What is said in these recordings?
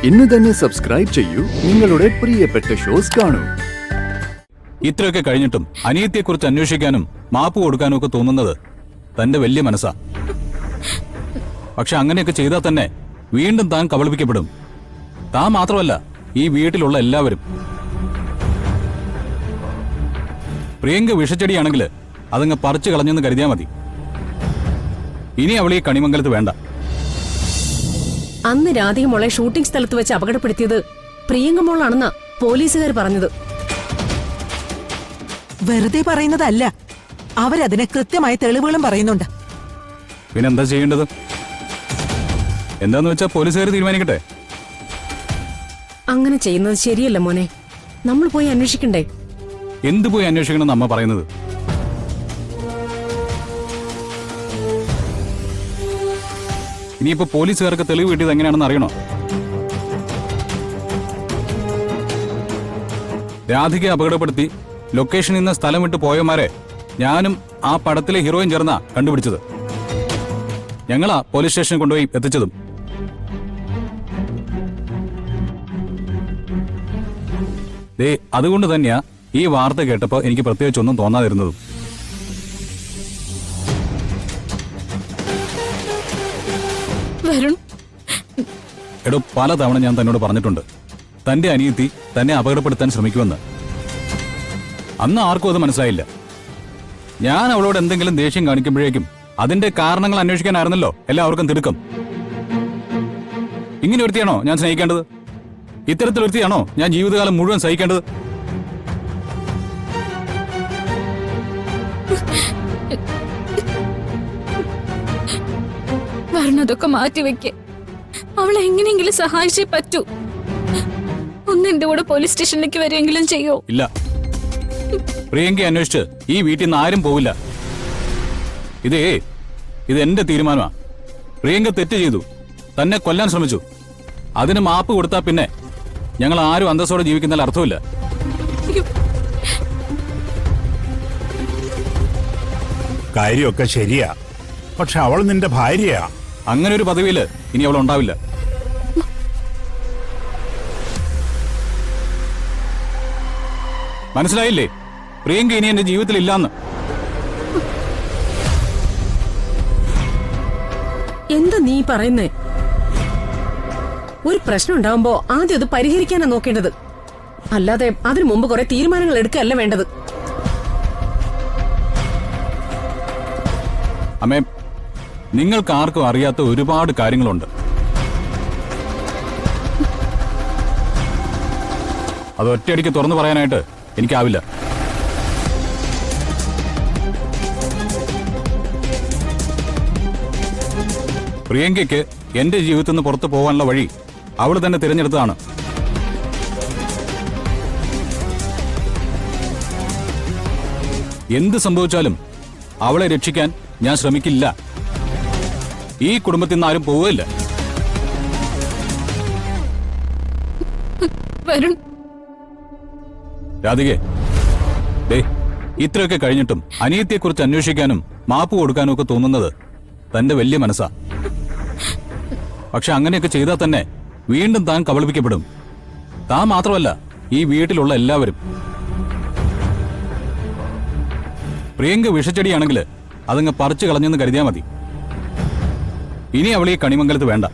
ഇന്ന് തന്നെ സബ്സ്ക്രൈബ് ചെയ്യൂ, നിങ്ങളുടെ പ്രിയപ്പെട്ട ഷോസ് കാണൂ. ഇത്രയൊക്കെ കഴിഞ്ഞിട്ടും അനിയത്തിയെക്കുറിച്ച് അന്വേഷിക്കാനും മാപ്പ് കൊടുക്കാനും ഒക്കെ തോന്നുന്നത് തന്റെ വലിയ മനസ്സാ. പക്ഷെ അങ്ങനെയൊക്കെ ചെയ്താൽ തന്നെ വീണ്ടും താൻ കബളിപ്പിക്കപ്പെടും. താൻ മാത്രമല്ല, ഈ വീട്ടിലുള്ള എല്ലാവരും. പ്രിയങ്ക വിഷച്ചെടിയാണെങ്കിൽ അതങ്ങ് പറിച്ചു കളഞ്ഞെന്ന് കരുതിയാൽ മതി. ഇനി അവൾ ഈ കണിമംഗലത്ത് വേണ്ട. അന്ന് രാധിക മോളെ ഷൂട്ടിംഗ് സ്ഥലത്ത് വെച്ച് അപകടപ്പെടുത്തിയത് പ്രിയങ്ക മോളാണെന്നാ പോലീസുകാർ പറഞ്ഞത്. വെറുതെ പറയുന്നതല്ല, അവരതിന് കൃത്യമായ തെളിവുകളും പറയുന്നുണ്ട്. പിന്നെന്താ ചെയ്യേണ്ടത്? എന്താന്ന് വെച്ചാ പോലീസുകാർ തീരുമാനിക്കട്ടെ. അങ്ങനെ ചെയ്യുന്നത് ശരിയല്ല മോനെ. നമ്മൾ പോയി അന്വേഷിക്കണ്ടേ? എന്ത് പോയി അന്വേഷിക്കണം അമ്മ പറയുന്നത്? ഇനിയിപ്പോ പോലീസുകാർക്ക് തെളിവ് കിട്ടിയത് എങ്ങനെയാണെന്ന് അറിയണോ? രാധികയെ അപകടപ്പെടുത്തി ലൊക്കേഷനിൽ നിന്ന് സ്ഥലം വിട്ട് പോയമാരെ ഞാനും ആ പടത്തിലെ ഹീറോയും ചേർന്നാ കണ്ടുപിടിച്ചത്. ഞങ്ങളാ പോലീസ് സ്റ്റേഷനിൽ കൊണ്ടുപോയി എത്തിച്ചതും. ദേ, അതുകൊണ്ട് തന്നെയാ ഈ വാർത്ത കേട്ടപ്പോ എനിക്ക് പ്രത്യേകിച്ചൊന്നും തോന്നാതിരുന്നതും. എടോ, പലതവണ ഞാൻ തന്നോട് പറഞ്ഞിട്ടുണ്ട്, തന്റെ അനിയത്തി തന്നെ അപകടപ്പെടുത്താൻ ശ്രമിക്കുമെന്ന്. അന്ന് ആർക്കും അത് മനസ്സിലായില്ല. ഞാൻ അവളോട് എന്തെങ്കിലും ദേഷ്യം കാണിക്കുമ്പോഴേക്കും അതിന്റെ കാരണങ്ങൾ അന്വേഷിക്കാനായിരുന്നല്ലോ എല്ലാവർക്കും തിടുക്കം. ഇങ്ങനെ ഒരുത്തിയാണോ ഞാൻ സ്നേഹിക്കേണ്ടത്? ഇത്തരത്തിലൊരുത്തിയാണോ ഞാൻ ജീവിതകാലം മുഴുവൻ സഹിക്കേണ്ടത്? വരണതൊക്കെ മാറ്റിവെക്ക്. അവളെ എങ്ങനെയെങ്കിലും സഹായിച്ചേ പറ്റൂ. ഒന്ന് എന്റെ കൂടെ പോലീസ് സ്റ്റേഷനിലേക്ക് വരെയെങ്കിലും ചെയ്യോ? ഇല്ല, പ്രിയങ്കയെ അന്വേഷിച്ച് ഈ വീട്ടിൽ നിന്ന് ആരും പോവില്ല. ഇത് എന്റെ തീരുമാനമാ. പ്രിയങ്ക തെറ്റ് ചെയ്തു, തന്നെ കൊല്ലാൻ ശ്രമിച്ചു. അതിന് മാപ്പ് കൊടുത്താ പിന്നെ ഞങ്ങൾ ആരും അന്തസ്സോടെ ജീവിക്കുന്നതിൽ അർത്ഥമില്ല. കാര്യമൊക്കെ ശരിയാ, പക്ഷെ അവൾ നിന്റെ ഭാര്യയാ. അങ്ങനെ ഒരു പദവിയില് ഇനി അവൾ ഉണ്ടാവില്ല. മനസ്സിലായില്ലേ? പ്രിയങ്ക ഇനി എന്റെ ജീവിതത്തിൽ ഇല്ലാന്ന്. എന്താ നീ പറയുന്നേ? ഒരു പ്രശ്നം ഉണ്ടാവുമ്പോ ആദ്യം അത് പരിഹരിക്കാനാ നോക്കേണ്ടത്, അല്ലാതെ അതിനു മുമ്പ് കുറെ തീരുമാനങ്ങൾ എടുക്കുകയല്ല വേണ്ടത്. അമ്മേ, നിങ്ങൾക്ക് ആർക്കും അറിയാത്ത ഒരുപാട് കാര്യങ്ങളുണ്ട്. അത് ഒറ്റയടിക്ക് തുറന്നു പറയാനായിട്ട് എനിക്കാവില്ല. പ്രിയങ്കയ്ക്ക് എന്റെ ജീവിതത്തിൽ നിന്ന് പുറത്തു പോകാനുള്ള വഴി അവൾ തന്നെ തിരഞ്ഞെടുത്തതാണ്. എന്ത് സംഭവിച്ചാലും അവളെ രക്ഷിക്കാൻ ഞാൻ ശ്രമിക്കില്ല. ഈ കുടുംബത്തിൽ നിന്ന് ആരും പോവുകയില്ല. രാധികേ, ദേ, ഇത്രയൊക്കെ കഴിഞ്ഞിട്ടും അനിയത്തിയെക്കുറിച്ച് അന്വേഷിക്കാനും മാപ്പ് കൊടുക്കാനും ഒക്കെ തോന്നുന്നത് തന്റെ വലിയ മനസ്സാ. പക്ഷെ അങ്ങനെയൊക്കെ ചെയ്താൽ തന്നെ വീണ്ടും താൻ കബളിപ്പിക്കപ്പെടും. താൻ മാത്രമല്ല, ഈ വീട്ടിലുള്ള എല്ലാവരും. പ്രിയങ്ക വിഷച്ചെടിയാണെങ്കിൽ അതങ്ങ് പറിച്ചു കളഞ്ഞെന്ന് കരുതിയാൽ മതി. ഇനി അവൾ ഈ കണിമംഗലത്ത് വേണ്ട.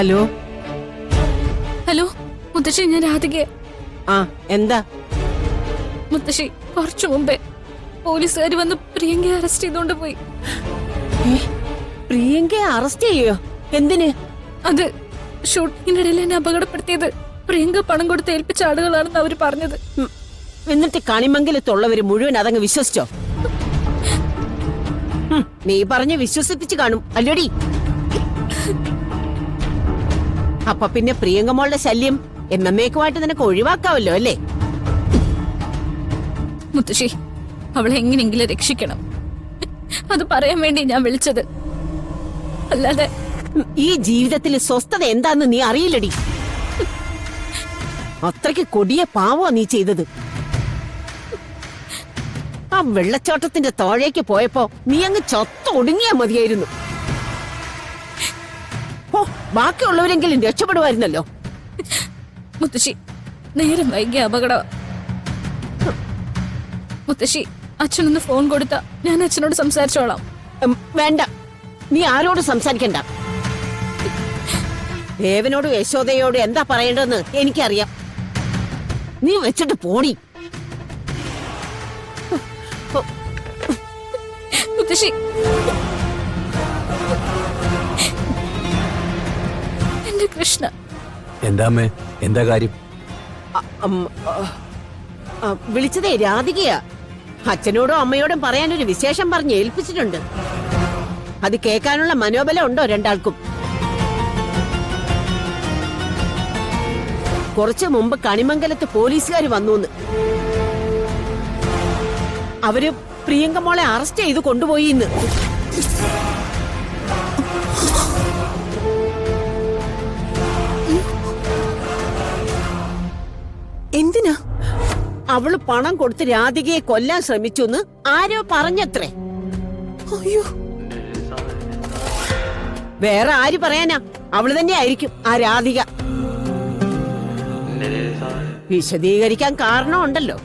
ഹലോ ഹലോ മുത്തശ്ശി, ഞാൻ രാധികയെ. ആ, എന്താ? മുത്തശ്ശി, കുറച്ചു മുമ്പേ പോലീസുകാർ വന്ന് പ്രിയങ്കയെ അറസ്റ്റ് ചെയ്തോണ്ട് പോയി. പ്രിയങ്കയെ അറസ്റ്റ് ചെയ്യോ? എന്തിന്? അത് ഷൂട്ടിങ്ങിനിടയിൽ എന്നെ അപകടപ്പെടുത്തിയത് പ്രിയങ്ക പണം കൊടുത്ത് ഏൽപ്പിച്ച ആളുകളാണെന്ന് അവര് പറഞ്ഞത്. എന്നിട്ട് കണിമംഗലത്തുള്ളവര് മുഴുവൻ അതങ്ങ് വിശ്വസിച്ചോ? നീ പറഞ്ഞ് വിശ്വസിപ്പിച്ചു കാണും അല്ലേടി? അപ്പൊ പിന്നെ പ്രിയങ്കമോളുടെ ശല്യം എന്നേക്കുമായിട്ട് നിനക്ക് ഒഴിവാക്കാവല്ലോ അല്ലേ? മുത്തശ്ശി, അവളെ എങ്ങനെയെങ്കിലും രക്ഷിക്കണം. അത് പറയാൻ വേണ്ടി ഞാൻ വിളിച്ചത്. അല്ലാതെ ഈ ജീവിതത്തിൽ സ്വസ്ഥത എന്താന്ന് നീ അറിയില്ലടി. അത്രയ്ക്ക് കൊടിയ പാവോ നീ ചെയ്തത്. ആ വെള്ളച്ചാട്ടത്തിന്റെ താഴേക്ക് പോയപ്പോ നീ അങ്ങ് ചത്തൊടുങ്ങിയാ മതിയായിരുന്നു. ഓ, ബാക്കിയുള്ളവരെങ്കിലും രക്ഷപ്പെടുമായിരുന്നല്ലോ. മുത്തശ്ശി, നേരം വൈകിയ അപകടം. മുത്തശ്ശി, അച്ഛനൊന്ന് ഫോൺ കൊടുത്താ ഞാൻ അച്ഛനോട് സംസാരിച്ചോളാം. വേണ്ട, നീ ആരോട് സംസാരിക്കണ്ട. ദേവനോടും യശോദയോടും എന്താ പറയേണ്ടതെന്ന് എനിക്കറിയാം. നീ വെച്ചിട്ട് പോടി. മുത്തശ്ശി, എന്റെ കൃഷ്ണ. എന്താ അമ്മേ, എന്താ കാര്യം? വിളിച്ചതേ രാധികയാ. അച്ഛനോടും അമ്മയോടും പറയാനൊരു വിശേഷം പറഞ്ഞ് ഏൽപ്പിച്ചിട്ടുണ്ട്. അത് കേൾക്കാനുള്ള മനോബലം ഉണ്ടോ രണ്ടാൾക്കും? കുറച്ചു മുമ്പ് കണിമംഗലത്ത് പോലീസുകാർ വന്നു. അവര് പ്രിയങ്കമോളെ അറസ്റ്റ് ചെയ്ത് കൊണ്ടുപോയി ഇന്ന്. എന്തിനാ? അവള് പണം കൊടുത്ത് രാധികയെ കൊല്ലാൻ ശ്രമിച്ചു എന്ന് ആരോ പറഞ്ഞത്രേ. അയ്യോ, വേറെ ആര് പറയാനാ? അവള് തന്നെ ആയിരിക്കും ആ രാധിക. വിശദീകരിക്കാൻ കാരണമുണ്ടല്ലോ.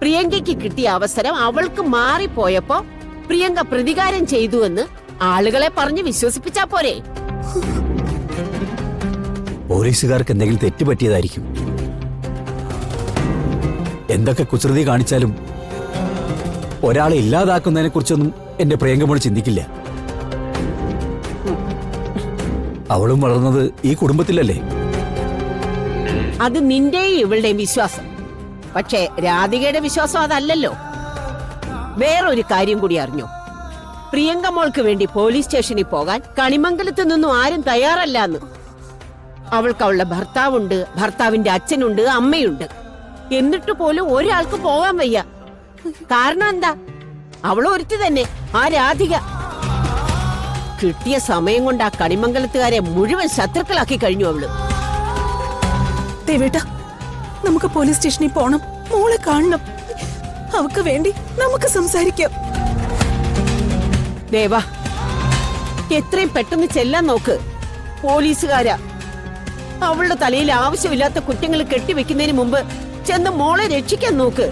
പ്രിയങ്കയ്ക്ക് കിട്ടിയ അവസരം അവൾക്ക് മാറിപ്പോയപ്പോ പ്രിയങ്ക പ്രതികാരം ചെയ്തു എന്ന് ആളുകളെ പറഞ്ഞ് വിശ്വസിപ്പിച്ചാ പോരെ? പോലീസുകാർക്ക് എന്തെങ്കിലും തെറ്റുപറ്റിയതായിരിക്കും. എന്തൊക്കെ കുസൃതി കാണിച്ചാലും ഒരാളെ ഇല്ലാതാക്കുന്നതിനെ കുറിച്ചൊന്നും എന്റെ പ്രിയങ്കമോൾ ചിന്തിക്കില്ല. അവളും വളർന്നത് ഈ കുടുംബത്തിലല്ലേ? അത് നിന്റെയും ഇവളുടെയും വിശ്വാസം. പക്ഷേ രാധികയുടെ വിശ്വാസം അതല്ലല്ലോ. വേറൊരു കാര്യം കൂടി അറിഞ്ഞോ? പ്രിയങ്കമോൾക്ക് വേണ്ടി പോലീസ് സ്റ്റേഷനിൽ പോകാൻ കണിമംഗലത്ത് നിന്നും ആരും തയ്യാറല്ലാന്ന്. അവൾക്ക് അവളുടെ ഭർത്താവുണ്ട്, ഭർത്താവിന്റെ അച്ഛനുണ്ട്, അമ്മയുണ്ട്. എന്നിട്ട് പോലും ഒരാൾക്ക് പോകാൻ വയ്യ. കാരണം എന്താ? അവൾ ഒരുത്തി തന്നെ, ആ രാധിക. കിട്ടിയ സമയം കൊണ്ട് ആ കണിമംഗലത്തുകാരെ മുഴുവൻ ശത്രുക്കളാക്കി കഴിഞ്ഞു അവള്. ദേവേട്ട, നമുക്ക് പോലീസ് സ്റ്റേഷനിൽ പോണം. മോളെ കാണണം. അവക്ക് വേണ്ടി നമുക്ക് സംസാരിക്കാം. ദേവാ, എത്രയും പെട്ടെന്ന് ചെല്ലാൻ നോക്ക്. പോലീസുകാരാ. അവളുടെ തലയിൽ ആവശ്യമില്ലാത്ത കുറ്റങ്ങൾ കെട്ടിവെക്കുന്നതിന് മുമ്പ് ചെന്ന് മോളെ രക്ഷിക്കാൻ നോക്ക്.